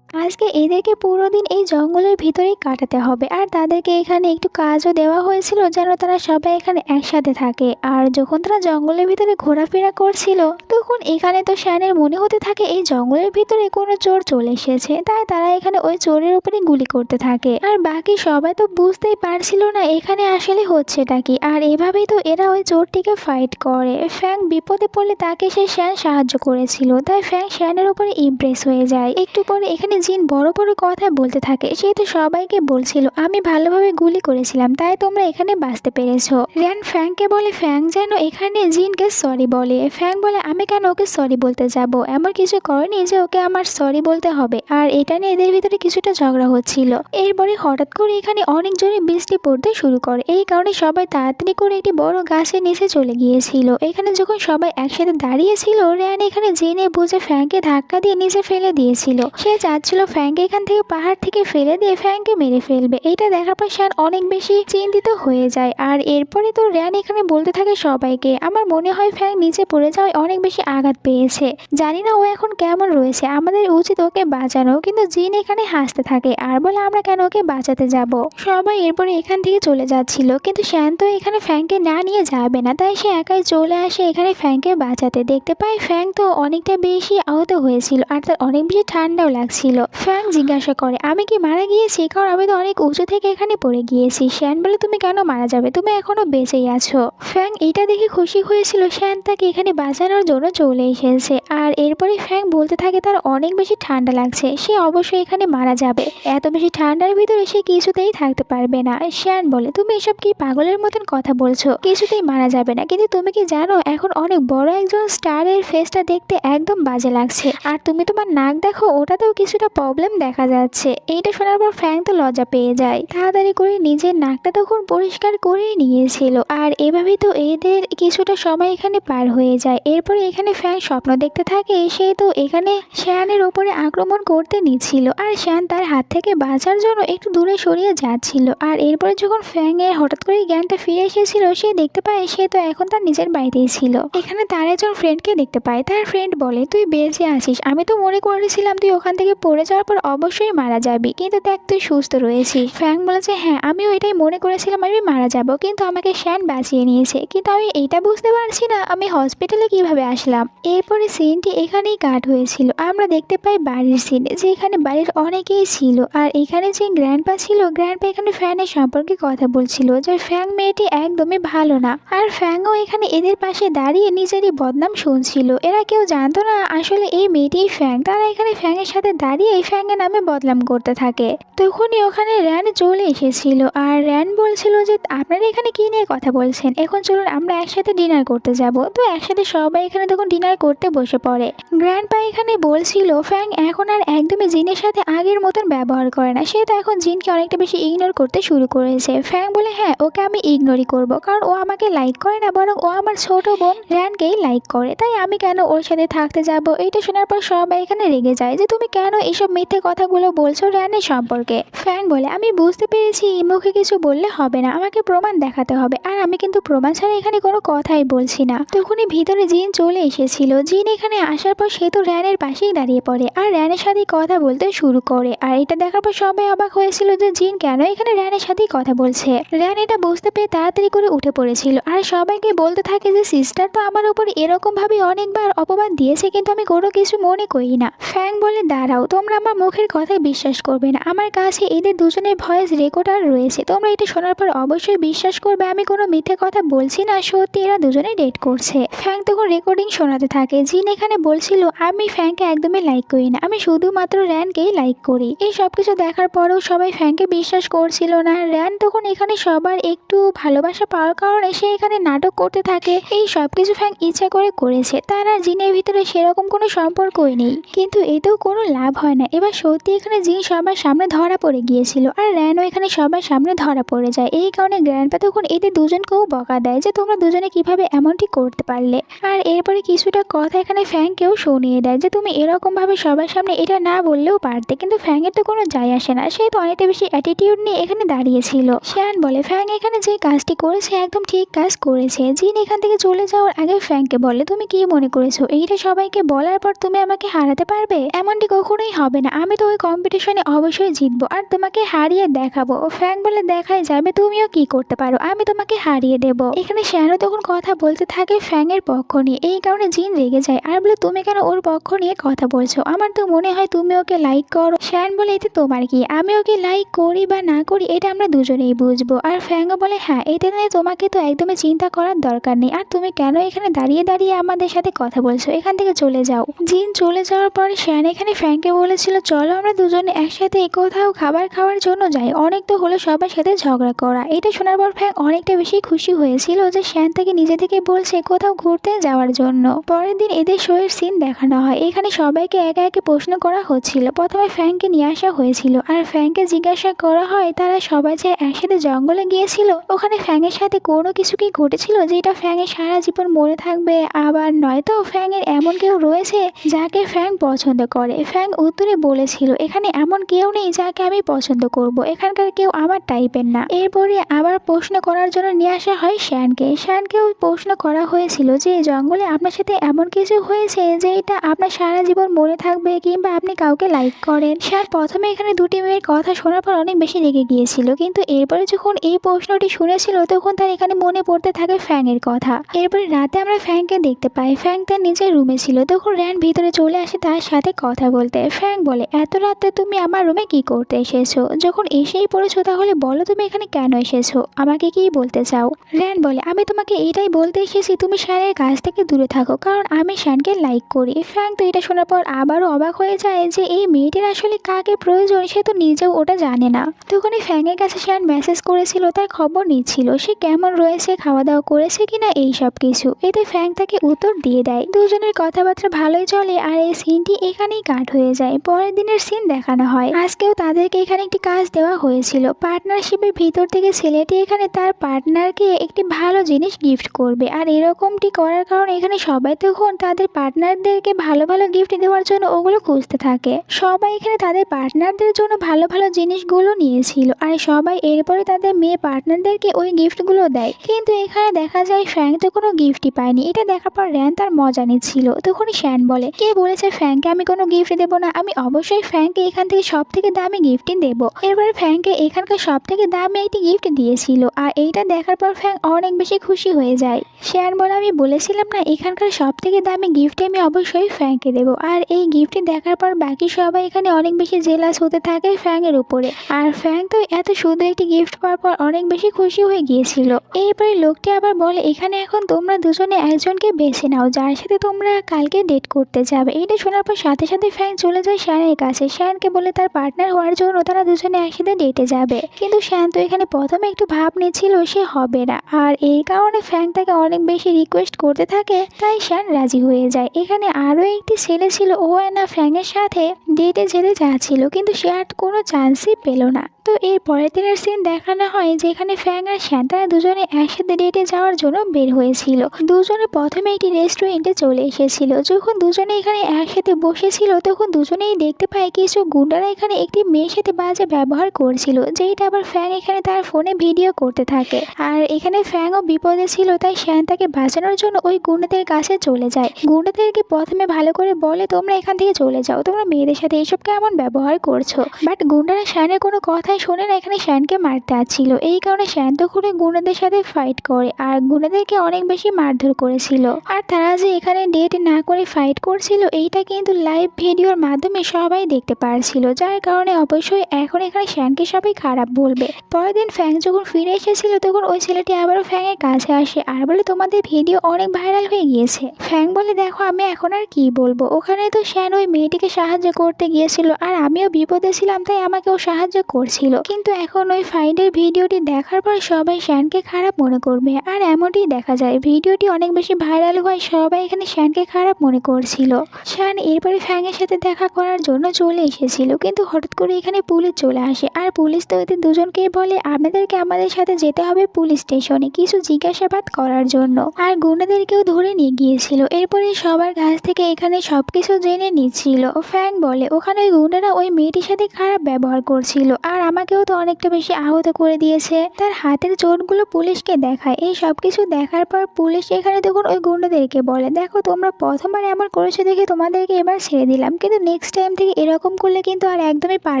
আজকে এদেরকে পুরো দিন এই জঙ্গলের ভিতরেই কাটাতে হবে, আর তাদেরকে এখানে একটু কাজও দেওয়া হয়েছিল যেন তারা সবাই এখানে একসাথে থাকে। আর যখন তারা জঙ্গলের ভিতরে ঘোরাফেরা করছিল তখন এখানে তো শ্যানের মনে হতে থাকে এই জঙ্গলের ভিতরে কোনো চোর চলে এসেছে, তাই তারা এখানে ওই চোরের উপরে গুলি করতে থাকে। আর বাকি সবাই তো বুঝতেই পারছিল না এখানে আসলে হচ্ছেটা কি, আর এভাবেই তো এরা ওই চোরটিকে ফাইট করে। ফ্যাং বিপদে পড়লে তাকে সে শ্যান সাহায্য করেছিল, তাই ফ্যাং শ্যানের উপরে ইমপ্রেস হয়ে যায়। একটু পরে এখানে জিন বড় বড় কথা বলতে থাকে, সে তো সবাইকে বলছিল আমি ভালোভাবে গুলি করেছিলাম তাই তোমরা এখানে বাঁচতে পেরেছো। র্যান ফ্যাংকে বলে ফ্যাং যেন এখানে জিনকে সরি বলে। ফ্যাং বলে আমি কেন ওকে সরি বলতে যাব, এমন কিছু করেনি যে ওকে আমার সরি বলতে হবে। আর এটা নিয়ে এদের ভিতরে কিছুটা ঝগড়া হচ্ছিল। এরপরে হঠাৎ করে এখানে অনেক জোরে বৃষ্টি পড়তে শুরু করে, এই কারণে সবাই তাড়াতাড়ি করে একটি বড় গাছের নিচে চলে গিয়েছিল। এখানে যখন সবাই একসাথে দাঁড়িয়েছিল র্যান এখানে জেনে বুঝে ফ্যাংকে ধাক্কা দিয়ে নিচে ফেলে দিয়েছিল। সে চাচ্ছিল ফ্যাংকে এখান থেকে পাহাড় থেকে ফেলে দিয়ে ফ্যাংকে মেরে ফেলবে। এটা দেখার পর শ্যান অনেক বেশি চিন্তিত হয়ে যায়। আর এরপরে তো র্যান এখানে বলতে থাকে সবাইকে আমার মনে হয় ফ্যাং নিচে পড়ে যাওয়ায় অনেক বেশি আঘাত পেয়েছে, জানি না ও এখন কেমন রয়েছে, আমাদের উচিত ওকে বাঁচানো। কিন্তু জিন এখানে হাসতে থাকে আর বলে আমরা কেন ওকে বাঁচাতে যাব। সবাই এরপরে এখান থেকে চলে যাচ্ছিল, কিন্তু শ্যান তো এখানে ফ্যাংকে না নিয়ে যাবে না, তাই সে একাই চলে আসে এখানে ফ্যাংকে বাঁচাতে। দেখতে পায় ফ্যাং তো অনেকটা বেশি আহত হয়েছিল আর তার অনেক বেশি ঠান্ডাও লাগছিল। ফ্যাং জিজ্ঞাসা করে আমি কি মারা গিয়েছি, কারণ আমি তো অনেক উঁচু থেকে এখানে পড়ে গিয়েছি। শ্যান বলে তুমি কেন মারা যাবে, তুমি এখনো বেঁচেই আছো। ফ্যাং এটা দেখে খুশি হয়েছিল শ্যান তাকে এখানে বাঁচানোর জন্য চলে এসেছে। আর এরপরে ফ্যাং বলতে থাকে তার অনেক বেশি ঠান্ডা লাগছে, সে অবশ্যই এখানে মারা যাবে, এত বেশি ঠান্ডার ভিতরে সে কিছুতেই থাকতে পারবে না। শ্যান বলে তুমি এসব কি পাগলের মতন কথা বলছো, কিছুতেই মারা যাবে না, কিন্তু তুমি কি জানো এখন অনেক বড় একজন স্টারের ফেসটা দেখতে একদম বাজে লাগছে, আর তুমি তোমার নাক দেখো ওটাতেও কিছুটা প্রবলেম দেখা যাচ্ছে। এইটা শোনার পর ফ্যাং তো লজ্জা পেয়ে যায়, তাড়াতাড়ি করে নিজের নাকটা তখন পরিষ্কার করে নিয়েছিল। আর এভাবেই তো এদের কিছুটা সময় এখানে পার হয়ে যায়। এরপরে এখানে ফ্যাং স্বপ্ন দেখতে থাকে সে তো এখানে শ্যানের উপরে আক্রমণ করতে নিচ্ছিল, আর শ্যান তার হাত থেকে বাঁচার জন্য একটু দূরে সরিয়ে যাচ্ছিল। আর এরপরে যখন ফ্যাং এর হঠাৎ করে জ্ঞানটা ফিরে এসেছিল সে দেখতে পায় সে তো এখন তার নিজের বাড়িতেই ছিল। এখানে তার একজন ফ্রেন্ডকে দেখতে পায়, তার ফ্রেন্ড বলে তুই বেঁচে আছিস, আমি তো মনে করেছিলাম তুই ওখান থেকে পড়ে যাওয়ার পর অবশ্যই মারা যাবি, কিন্তু দেখ তুই সুস্থ রয়েছিস। ফ্যাং বলেছে হ্যাঁ আমিও এটাই মনে করেছিলাম আমি মারা যাব, কিন্তু আমাকে শ্যান বাঁচিয়ে নিয়েছে, কিন্তু আমি এইটা বুঝতে পারছি না আমি হসপিটালে কিভাবে আসলাম। এরপরে সিনটি এখানেই কাট হয়েছিল। আমরা দেখতে পাই বাড়ির সিনে, যে এখানে বাড়ির অনেকেই ছিল। আর এখানে যে গ্র্যান্ডপা ছিল, গ্র্যান্ডপা এখানে ফ্যানের সম্পর্কে কথা বলছিল যে ফ্যাং মেয়েটি একদমই ভালো না। আর ফ্যাংও এখানে এদের পাশে দাঁড়িয়ে নিজেরই বদনাম শুনছিল। এরা কেউ জানতো না আসলে এই মেয়েটিই ফ্যাং। তারা এখানে ফ্যাংয়ের সাথে দাঁড়িয়ে এই ফ্যাংয়ের নামে বদনাম করতে থাকে। তখনই ওখানে র্যান চলে এসেছিল, আর র্যান বলছিল যে আপনারা এখানে কি নিয়ে কথা বলছেন, এখন চলুন আমরা একসাথে ডিনার করতে যাব। তো একসাথে সবাই এখানে তখন ডিনার করতে বসে পড়ে। গ্র্যান্ডপা এখানে বলছিল ফ্যাং এখন আর একদমই জিনের সাথে আগের মতন ব্যবহার করে না, সে তো এখন জিনকে অনেকটা বেশি ইগনোর করতে শুরু করেছে। ফ্যাং বলে হ্যাঁ ওকে আমি ইগনোরই করব, কারণ ও আমাকে লাইক করে না, বরং ও আমার ছোট বোন র্যানকেই লাইক করে, তাই আমি কেন ওর সাথে থাকতে যাব। এটা শোনার পর সবাই এখানে রেগে যায় যে তুমি কেন এইসব মিথ্যে কথাগুলো বলছো র্যানের সম্পর্কে। ফ্যাং বলে আমি বুঝতে পেরেছি মুখে কিছু বললে হবে না, আমাকে প্রমাণ দেখাতে হবে, আর আমি কিন্তু প্রমাণ ছাড়া এখানে কোনো কথাই বলছি না। তখনই ভিতরে জিন চলে চলে এসেছিল। জিন এখানে আসার পর সে তো র্যানের পাশেই দাঁড়িয়ে পড়ে আর র্যানের সাথে কথা বলতে শুরু করে। আর এটা দেখার পর সবাই অবাক হয়েছিল যে জিন কেন এখানে র্যানের সাথেই কথা বলছে। র্যান এটা বুঝতে পেরে তাড়াতাড়ি করে উঠে পড়েছিল আর সবাইকে বলতে থাকে যে সিস্টার তো আমার উপর এরকম ভাবে অনেকবার অপবাদ দিয়েছে, কিন্তু আমি কোনো কিছু মনে করি না। ফ্যাং বলে, দাঁড়াও, তোমরা আমার মুখের কথাই বিশ্বাস করবে না। আমার কাছে এদের দুজনের ভয়েস রেকর্ডার রয়েছে, তোমরা এটা শোনার পর অবশ্যই বিশ্বাস করবে আমি কোনো মিথ্যে কথা বলছি না, সত্যি এরা দুজনে ডেট করছে। ফ্যাং তখন রেকর্ডিং শোনাতে থাকে। জিন এখানে বলছিল, আমি ফ্যাংকে একদমই লাইক করি না, আমি শুধুমাত্র র্যানকেই লাইক করি। এই সবকিছু দেখার পরেও সবাই ফ্যাংকে বিশ্বাস করছিল না। র্যান তখন এখানে সবার একটু ভালোবাসা পাওয়ার কারণে সে এখানে নাটক করতে থাকে। এই সবকিছু ফ্যাং ইচ্ছা করে করেছে, তার আর জিনের ভিতরে সেরকম কোনো সম্পর্কই নেই। কিন্তু এতেও কোনো লাভ হয় না। এবার সত্যি এখানে জিন সবার সামনে ধরা পড়ে গিয়েছিল আর র্যানও এখানে সবার সামনে ধরা পড়ে যায়। এই কারণে গ্র্যান্ডপা তখন এদের দুজনকেও বকা দেয় যে তোমরা দুজনে কিভাবে এমনটি করতে পারলে। আর এরপরে কিছুটা কথা এখানে ফ্যাংকেও শুনিয়ে দেয় যে তুমি এরকম ভাবে সবার সামনে এটা না বললেও পারতে, কিন্তু ফ্যাংয়ের তো কোনো যায় আসে না, সে তো অনেকটা বেশি অ্যাটিটিউড নিয়ে এখানে দাঁড়িয়েছিল। শ্যান বলে, ফ্যাং এখানে যে কাজটি করেছে একদম ঠিক কাজ করেছে। জিন এখান থেকে চলে যাওয়ার আগে ফ্যাংকে বলে, তুমি কি মনে করেছো এইটা সবাইকে বলার পর তুমি আমাকে হারাতে পারবে? এমনটি কখনোই হবে না, আমি তো ওই কম্পিটিশনে অবশ্যই জিতবো আর তোমাকে হারিয়ে দেখাবো। ফ্যাং বলে, দেখাই যাবে তুমিও কি করতে পারো, আমি তোমাকে হারিয়ে দেব। এখানে শ্যানও তখন কথা বলতে থাকে ফ্যাং এর পক্ষ নিয়ে। এই কারণে জিন রেগে যায় আর বলে, তুমি কেন ওর পক্ষ নিয়ে কথা বলছো? আমার তো মনে হয় তুমি ওকে লাইক করো। শ্যান বলে, এতে তোমার কি, আমি ওকে লাইক করি বা না করি এটা আমরা দুজনেই বুঝবো। আর ফ্যাংও বলে, হ্যাঁ, এটা নিয়ে তোমাকে তো একদমই চিন্তা করার দরকার নেই। আর তুমি কেন এখানে দাঁড়িয়ে দাঁড়িয়ে আমাদের সাথে কথা বলছো? এখান থেকে চলে যাও। জিন চলে যাওয়ার পরে শ্যান এখানে ফ্যাংকে বলেছিল, চলো আমরা দুজনে একসাথে কোথাও খাবার খাওয়ার জন্য যাই, অনেক তো হলো সবার সাথে ঝগড়া করা। এটা শোনার পর ফ্যাং অনেকটা বেশি খুশি হয়েছিল যে শ্যান তাকে নিজে থেকে বলছে কোথাও ঘুরতে যাওয়ার জন্য। পরের দিন এদের শোয়ের সিন দেখানো হয়। এখানে সবাইকে একে একে প্রশ্ন করা হচ্ছিল। প্রথমে ফ্যাংকে নিয়ে আসা হয়েছিল আর ফ্যাংকে জিজ্ঞাসা করা হয় তারা সবাই যে একসাথে জঙ্গলে গিয়েছিল ওখানে ফ্যাংয়ের সাথে কোনো কিছু কি ঘটেছিল যেটা ফ্যাংয়ের সারা জীবন মনে থাকবে, আবার নয়তো ফ্যাংয়ের এমন কেউ রয়েছে যাকে ফ্যাং পছন্দ করে। ফ্যাং উত্তরে বলেছিল, এখানে এমন কেউ নেই যাকে আমি পছন্দ করব, এখানকার কেউ আমার টাইপের না। এরপরে আবার প্রশ্ন করার জন্য নিয়ে আসা হয় শ্যানকে। শ্যানকেও প্রশ্ন করা হয়েছিল যে জঙ্গলে আপনার সাথে এমন কিছু হয়েছে যে এটা আপনার সারা জীবন মনে থাকবে কিংবা আপনি কাউকে লাইক করেন। শ্যান প্রথমে এখানে দুটি মেয়ের কথা শোনার পর অনেক বেশি রেগে গিয়েছিল, কিন্তু এরপরে যখন এই প্রশ্নটি শুনেছিল তখন তার এখানে মনে পড়তে থাকে ফ্যাং এর কথা। এরপরে রাতে আমরা ফ্যাংকে দেখতে পাই। ফ্যাং তার নিজের রুমে ছিল, তখন র্যান ভিতরে চলে আসে তার সাথে কথা বলতে। ফ্যাং বলে, এত রাতে তুমি আমার রুমে কি করতে এসেছো? যখন এসেই পড়েছো তাহলে বলো তুমি এখানে কেন এসেছো, আমাকে কি বলতে চাও? র্যান বলে, আমি তোমাকে এটাই বলতে এসেছি তুমি শ্যানের কাছ থেকে দূরে থাকো, কারণ আমি শ্যানকে লাইক করি। ফ্যাং তো এটা শোনার পর আবারও অবাক হয়ে যায় যে এই মেয়েটির আসলে কাকে প্রয়োজন সে তো নিজেও ওটা জানে না। তখনই ফ্যাংয়ের কাছে শ্যান মেসেজ করেছিল, তার খবর নিচ্ছিল সে কেমন রয়েছে, খাওয়া দাওয়া করেছে কিনা, এই সব কিছু। এতে ফ্যাং তাকে উত্তর দিয়ে দেয়। দুজনের কথাবার্তা ভালোই চলে আর এই সিনটি এখানেই কাট হয়ে যায়। পরের দিনের সিন দেখানো হয়। আজকেও তাদেরকে এখানে একটি কাজ দেওয়া হয়েছিল। পার্টনারশিপের ভিতর থেকে ছেলেটি এখানে তার পার্টনারকে একটি ভালো জিনিস গিফট করবে আর এরকমটি করার কারণে এখানে সবাই তখন তাদের পার্টনারদেরকে ভালো ভালো গিফট দেওয়ার জন্য ওগুলো খুঁজতে থাকে। সবাই এখানে তাদের পার্টনারদের জন্য ভালো ভালো জিনিসগুলো নিয়েছিল আর সবাই এরপরে তাদের মেয়ে পার্টনারদেরকে ওই গিফটগুলো দেয়। কিন্তু এখানে দেখা যায় ফ্যাং তো কোনো গিফটই পায়নি। এটা দেখার পর র্যান তার মজা নিচ্ছিল। তখনই শ্যান বলে, কে বলেছে ফ্যাংকে আমি কোনো গিফট দেবো না? আমি অবশ্যই ফ্যাংকে এখান থেকে সব থেকে দামি গিফটই দেবো। এরপরে ফ্যাংকে এখানকার সব থেকে দামি একটি গিফট দিয়েছিল আর এইটা দেখার পর ফ্যাং অনেক বেশি খুশি হয়ে যায়। শ্যান বলে, আমি বলেছিলাম না এখানকার সব থেকে দামি গিফট আমি অবশ্যই ফ্যাংকে দেবো। আর এই গিফটটি দেখার পর বাকি সবাই এখানে অনেক বেশি জেলাস হতে থাকে ফ্যাং এর উপরে। আর ফ্যাং তো এত সুন্দর একটি গিফট পাওয়ার পর অনেক বেশি খুশি হয়ে গিয়েছিল। এরপরে লোকটি আবার বলে, এখানে এখন তোমরা দুজনে একজনকে বেছে নাও যার সাথে তোমরা কালকে ডেট করতে যাবে। এটা শোনার পর সাথে সাথে ফ্যাং চলে যায় শ্যানের কাছে। শ্যানকে বলে তার পার্টনার হওয়ার জন্য তারা দুজনে একসাথে ডেটে যাবে। কিন্তু শ্যান তো এখানে প্রথমে একটু ভাব নিচ্ছিল সে হবে না, আর এই কারণে ফ্যাং তাকে অনেক বেশি রিকোয়েস্ট করতে থাকে, তাই শ্যান রাজি হয়ে যায়। এখানে আরও একটি ছেলে ছিল, ও না ফ্যাং এর সাথে ডেটে যেতে চাচ্ছিল কিন্তু সে আর কোনো চান্সই পেল না। তো এর পরের দিনের সিন দেখানো হয় যেখানে ফ্যাং আর শ্যান তারা দুজনে একসাথে ডেটে যাওয়ার জন্য বের হয়েছিল। দুজনে প্রথমে একটি রেস্টুরেন্টে চলে এসেছিল। যখন দুজনে এখানে একসাথে বসেছিল তখন দুজনেই দেখতে পায় কিছু গুন্ডারা এখানে একটি মেয়ের সাথে বাজে ব্যবহার করছিল, যেটা আবার ফ্যাং এখানে তার ফোনে ভিডিও করতে থাকে। আর এখানে ফ্যাংও বিপদে ছিল, তাই শ্যান তাকে বাঁচানোর জন্য ওই গুন্ডাদের গুন্ডাদের কাছে চলে যায়। গুন্ডাদেরকে প্রথমে ভালো করে বলে তোমরা এখান থেকে চলে যাও, তোমরা মেয়েদের সাথে এইসব কেমন ব্যবহার করছো। বাট গুন্ডারা শ্যানের কোনো কথাই শোনে না, এখানে শ্যানকে মারতে আসছিল। এই কারণে শ্যান তখন গুন্ডাদের সাথে ফাইট করে আর গুন্ডাদেরকে অনেক বেশি মারধর করেছিল। আর তারা যে এখানে ডেট না করে ফাইট করছিল এইটা কিন্তু লাইভ ভিডিওর মাধ্যমে সবাই দেখতে পারছিল, যার কারণে অবশ্যই এখন এখানে শ্যানকে সবাই খারাপ বলবে। পরের দিন ফ্যাং যখন ফিরে এসেছিল তখন ওই ছেলেটি আবারও ফ্যাংয়ের কাছে আসে আর বলে তোমাদের ভিডিও অনেক ভাইরাল হয়ে গিয়েছে। ফ্যাং বলে দেখো আমি এখন আর কি বলবো, ওখানে তো শ্যান ওই মেয়েটিকে সাহায্য করতে গিয়েছিল আর আমিও বিপদে ছিলাম তাই আমাকেও সাহায্য করছিল, কিন্তু এখন ওই ফাইটের ভিডিওটি দেখার পর সবাই শ্যানকে খারাপ মনে করবে। আর এমনটি দেখা যায় ভিডিওটি অনেক বেশি ভাইরাল হয়, সবাই এখানে শ্যানকে খারাপ মনে করছিল। শ্যান এরপরে ফ্যাংয়ের সাথে দেখা করার জন্য চলে এসেছিল, কিন্তু হঠাৎ করে এখানে পুলিশ চলে আসে আর পুলিশ তো এদের দুজনকেই বলে আপনাদেরকে আমাদের সাথে যেতে হবে পুলিশ স্টেশনে কিছু জিজ্ঞাসাবাদ করার জন্য। আর গুন্ডাদেরকেও ধরে নিয়ে গিয়েছিল। এরপরে সবার কাছ থেকে এখানে সবকিছু জেনে নিচ্ছিল। ফ্যাং বলে ওখানে ওই গুন্ডারা ওই মেয়েটির সাথে খারাপ ব্যবহার করছিল আর আমাকেও তো অনেকটা বেশি আহত করে দিয়েছে। তার হাতের চোটগুলো পুলিশকে দেখায়। এই সবকিছু দেখার পর পুলিশ এখানে তখন ওই গুন্ডাদেরকে বলে দেখো তোমরা প্রথমবার এমন করেছো দেখে তোমাদেরকে এবার ছেড়ে দিলাম, কিন্তু নেক্সট টাইম থেকে এরকম করলে কিন্তু আর একদমই পার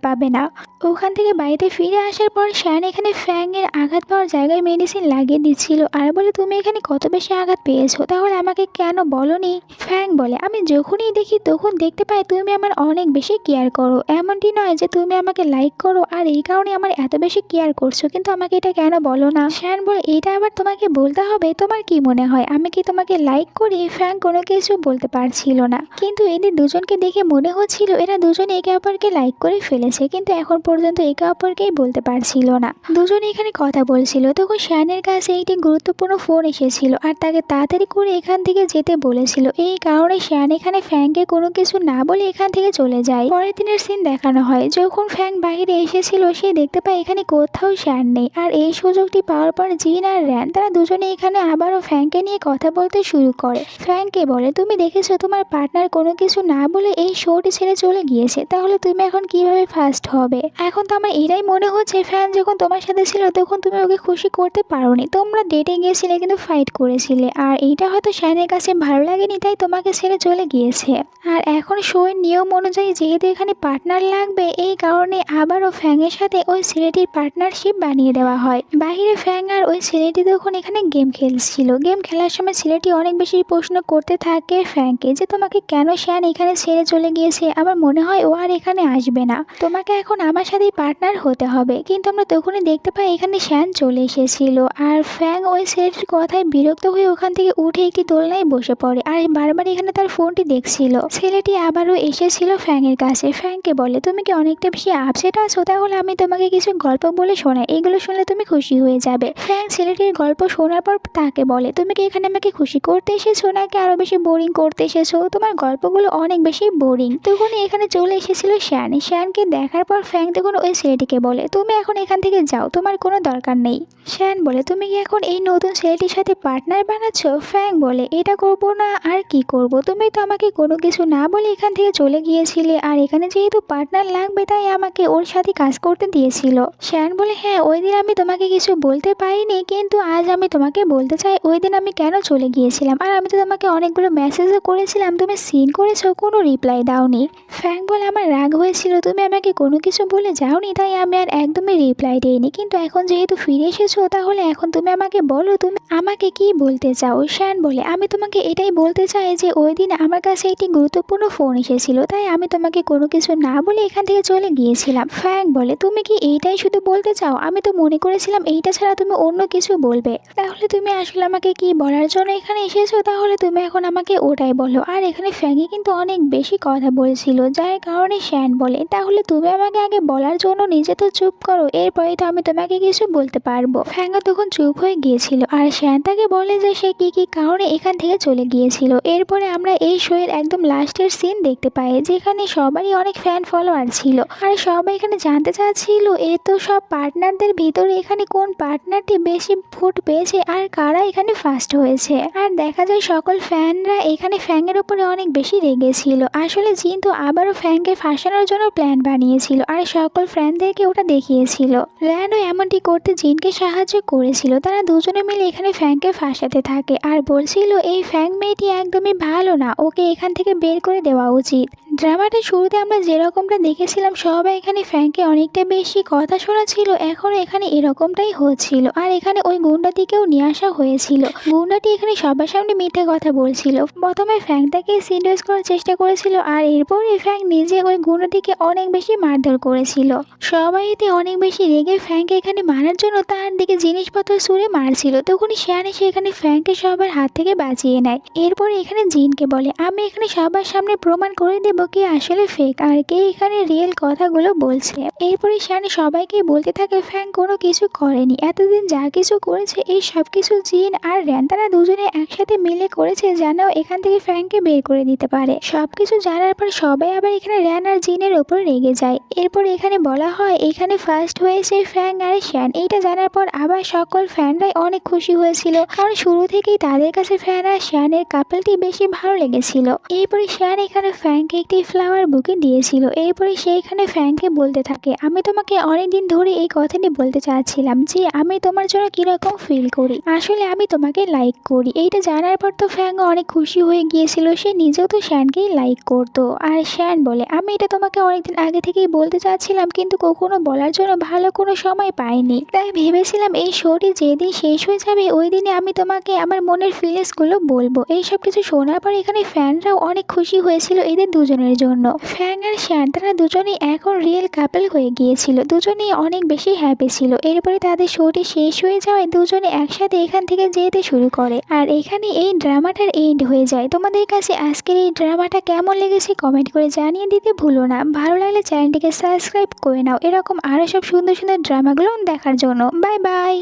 পাবে না। ওখান থেকে বাড়িতে ফিরে আসার পর শ্যান এখানে ফ্যাংয়ের আঘাত পাওয়ার জায়গায় মেডিসিন লাগিয়ে দিচ্ছিল আর বলে তুমি এখানে কত বেশি আঘাত পেয়েছো তাহলে আমাকে কেন বলনি। ফ্যাং বলে আমি যখনই দেখি তখন দেখতে পাই তুমি আমার অনেক বেশি কেয়ার করো, এমনটি নয় যে তুমি আমাকে লাইক করো আর এই কারণে আমার এত বেশি কেয়ার করছো, কিন্তু আমাকে এটা কেন বলো না। শ্যান বলে এটা আবার তোমাকে বলতে হবে, তোমার কি মনে হয় আমি কি তোমাকে লাইক করি। ফ্যাং কোনো কিছু বলতে পারছিল না, কিন্তু এদের দুজনকে দেখে মনে হচ্ছিল এরা দুজনে একে অপরকে লাইক করে ফেলেছে, কিন্তু এখন পর্যন্ত একে অপরকেই বলতে পারছিল না। দুজনে এখানে কথা বলছিল তখন শ্যানের কাছে একটি গুরুত্বপূর্ণ ফোন এসেছিল আর তাকে তাড়াতাড়ি করে এখান থেকে যেতে বলেছিল। এই কারণে শ্যান এখানে ফ্যাংকে কোনো কিছু না বলে এখান থেকে চলে যায়। পরের দিনের সিন দেখানো হয় যখন ফ্যাং বাইরে এসেছিল সে দেখতে পায় এখানে কোথাও শ্যান নেই। আর এই সুযোগটি পাওয়ার পর জিন আর র্যান তারা দুজনে এখানে আবারও ফ্যাংকে নিয়ে কথা বলতে শুরু করে। ফ্যাংকে বলে তুমি দেখেছো তোমার পার্টনার কোনো কিছু না বলে এই শোটি ছেড়ে চলে গিয়েছে, তাহলে তুমি এখন কিভাবে ফার্স্ট হবে। এখন তো আমার এটাই মনে হচ্ছে ফ্যান যখন তোমার সাথে ছিল তখন তুমি ওকে খুশি করতে পারোনি, তোমরা ডেটে গিয়েছিলে কিন্তু ফাইট করেছিলে আর এইটা হয়তো শ্যানের কাছে ভালো লাগেনি তাই তোমাকে ছেড়ে চলে গিয়েছে। আর এখন শোয়ের নিয়ম অনুযায়ী যেহেতু এখানে পার্টনার লাগবে এই কারণে আবারও ফ্যাংয়ের সাথে ওই ছেলেটির পার্টনারশিপ বানিয়ে দেওয়া হয়। বাহিরে ফ্যাং আর ওই ছেলেটি তখন এখানে গেম খেলছিল। গেম খেলার সময় ছেলেটি অনেক বেশি প্রশ্ন করতে থাকে ফ্যাংকে যে তোমাকে কেন শ্যান এখানে ছেড়ে চলে গিয়েছে, আমার মনে হয় ও আর এখানে আসবে না, তোমাকে এখন আমার সাথে পার্টনার হতে হবে। কিন্তু আমরা তখনই দেখতে পাই এখানে শ্যান চলে এসেছিল আর ফ্যাং ওই ছেলেটির কথায় বিরক্ত হয়ে ওখান থেকে উঠে একটি দোলনায় বসে পড়ে আর বারবার এখানে তার ফোনটি দেখছিল। ছেলেটি আবারও এসেছিল ফ্যাংয়ের কাছে। ফ্যাংকে বলে তুমি কি অনেকটা বেশি আপসেট আছো, তাহলে আমি তোমাকে কিছু গল্প বলে শোনাই, এগুলো শুনলে তুমি খুশি হয়ে যাবে। ফ্যাং ছেলেটির গল্প শোনার পর তাকে বলে তুমি কি এখানে আমাকে খুশি করতে এসেছো নাকি আরো বেশি বোরিং করতে এসেছো, তোমার গল্পগুলো অনেক বেশি বোরিং। তখনই এখানে চলে এসেছিল শ্যান। শ্যানকে দেখার পর ফ্যাং তখন ওই ছেলেটিকে বলে তুমি এখন এখান থেকে যাও, তোমার কোনো দরকার নেই। শ্যান বলে তুমি কি এখন এই নতুন ছেলেটির সাথে পার্টনার বানাচ্ছ। ফ্যাং বলে এটা করব না আর কি করব, তুমি তো আমাকে কোনো কিছু না বলে এখান থেকে চলে গিয়েছিলে আর এখানে যেহেতু পার্টনার লাগবে তাই আমাকে ওর সাথে কাজ করতে দিয়েছিল। শ্যান বলে হ্যাঁ ওই দিন আমি তোমাকে কিছু বলতে পারিনি, কিন্তু আজ আমি তোমাকে বলতে চাই ওই দিন আমি কেন চলে গিয়েছিলাম আর আমি তো তোমাকে অনেকগুলো মেসেজও করেছিলাম, তুমি সিন করেছো কোনো রিপ্লাই দাওনি। ফ্যাং বলে আমার রাগ হয়েছিল তুমি আমাকে কোনো কিছু বলে যাওনি তাই আমি আর একদমই রিপ্লাই দিইনি, কিন্তু এখন যেহেতু ফিরে এসেছো তাহলে এখন তুমি আমাকে বলো তুমি আমাকে কি বলতে চাও। শ্যান বলে আমি তোমাকে এটাই বলতে চাই যে ওই দিন আমার কাছে একটি গুরুত্বপূর্ণ ফোন এসেছিল তাই আমি তোমাকে কোনো কিছু না বলে এখান থেকে চলে গিয়েছিলাম। ফ্যাং বলে তুমি কি এইটাই শুধু বলতে চাও, আমি তো মনে করেছিলাম এইটা ছাড়া তুমি অন্য কিছু বলবে, তাহলে তুমি আসলে আমাকে কি বলার জন্য এখানে এসেছো, তাহলে তুমি এখন আমাকে ওটাই বলো। আর এখানে ফ্যাংই কিন্তু অনেক বেশি কথা বলছিল যার কারণে শ্যান বলে তাহলে তুমি আমাকে আগে বলার জন্য নিজে তো চুপ করো, এরপরে তো আমি তোমাকে কিছু বলতে পারবো। ফ্যাংও তখন চুপ হয়ে গিয়েছিল আর শ্যান তাকে বলে যে সে কি কি কারণে এখান থেকে চলে গিয়েছিল। এরপরে আমরা এই শোয়ের একদম লাস্টের সিন দেখতে পাই যেখানে সবারই অনেক ফ্যান ফলোয়ার ছিল আর সবাই এখানে জানতে চাচ্ছিল এ তো সব পার্টনারদের ভিতরে এখানে কোন পার্টনারটি বেশি ভোট পেয়েছে আর কারা এখানে ফার্স্ট হয়েছে। আর দেখা যায় সকল ফ্যানরা এখানে ফ্যাংয়ের উপরে অনেক বেশি রেগেছিল। আসলে জিন তো আবারও ফ্যাংকে ফাঁসানোর জন্য প্ল্যান বানিয়েছিল আর সকল ফ্যানদেরকে ওটা দেখিয়েছিল। র্যানও এমনটি করতে জিনকে সাহায্য করেছিল। তারা দুজনে মিলে এখানে ফ্যাংকে ফাঁসাতে থাকে আর বলছিল বলছিল এই ফ্যাং মেয়েটি একদমই ভালো না, ওকে এখান থেকে বের করে দেওয়া উচিত। ড্রামাটা শুরুতে আমরা যেরকমটা দেখেছিলাম সবাই এখানে ফ্যাংকে অনেকটা বেশি কথা শোনাচ্ছিল, এখনও এখানে এরকমটাই হচ্ছিল। আর এখানে ওই গুন্ডাটিকেও নিয়ে আসা হয়েছিল। গুন্ডাটি এখানে সবার সামনে মিথ্যে কথা বলছিল। প্রথমে ফ্যাং তাকে সিরিয়াস করার চেষ্টা করেছিল, আর এরপরে ফ্যাং নিজে ওই গুন্ডাটিকে অনেক বেশি মারধর করেছিল। সবাই এতে অনেক বেশি রেগে ফ্যাংকে এখানে মারার জন্য তার দিকে জিনিসপত্র ছুঁড়ে মারছিল। তখনই শ্যান এসে এখানে ফ্যাংকে সবার হাত থেকে বাঁচিয়ে নেয়। এরপরে এখানে জিনকে বলে আমি এখানে সবার সামনে প্রমাণ করে দেবো কে আসলে ফেক আর কে এখানে রিয়েল কথাগুলো বলছে। এরপরে শ্যান সবাইকে বলতে থাকে ফ্যাং কোনো কিছু করেনি, এতদিন যা কিছু করেছে এই সব কিছু জিন আর র্যান তারা দুজনে একসাথে মিলে করেছে যেন এখান থেকে ফ্যাংকে বের করে দিতে পারে। সবকিছু জানার পর সবাই আবার এখানে র্যান আর জিনের উপর রেগে যায়। এরপর এখানে বলা হয় এখানে ফার্স্ট হয়েছে ফ্যাং আর শ্যান। এইটা জানার পর আবার সকল ফ্যানরাই অনেক খুশি হয়েছিল, কারণ শুরু থেকেই তাদের কাছে ফ্যান আর শ্যানের কাপলটি বেশি ভালো লেগেছিল। এরপরে শ্যান এখানে ফ্যাংকে একটি ফ্লাওয়ার বুকে দিয়েছিল। এরপরে সে এখানে ফ্যাংকে বলতে থাকে আমি তোমাকে অনেকদিন ধরে এই কথাটি বলতে চাচ্ছিলাম যে আমি তোমার জন্য কিরকম ফিল করি, আসলে আমি তোমাকে লাইক করি। এইটা জানার পর তো ফ্যাং অনেক খুশি হয়ে গিয়েছিল, সে নিজেও তো শ্যানকেই লাইক করতো। আর শ্যান বলে আমি এটা তোমাকে অনেকদিন আগে থেকেই বলতে চাচ্ছিলাম কিন্তু কখনো বলার জন্য ভালো কোনো সময় পাইনি, তাই ভেবেছিলাম এই শোটি যেদিন শেষ হয়ে যাবে ওই দিনে আমি তোমাকে আমার মনের ফিলিংসগুলো বলবো। এইসব কিছু শোনার পর এখানে ফ্যানরাও অনেক খুশি হয়েছিল এদের দুজনের জন্য। ফ্যাং আর শ্যান তারা দুজনেই এখন রিয়েল কাপল হয়ে গিয়েছিল, দুজনেই অনেক বেশি হ্যাপি ছিল। এরপরে তাদের শোটি শেষ হয়ে যাওয়ায় দুজনে একসাথে এখান থেকে যেতে শুরু করে, আর এখানে এই ড্রামাটার এন্ড হয়ে যায়। তোমাদের কাছে আজকের এই ড্রামাটা কেমন লেগেছে কমেন্ট করে জানিয়ে দিতে ভুলো না। ভালো লাগলে চ্যানেলটিকে সাবস্ক্রাইব করে নাও এরকম আরও সব সুন্দর সুন্দর ড্রামাগুলো দেখার জন্য। Bye bye.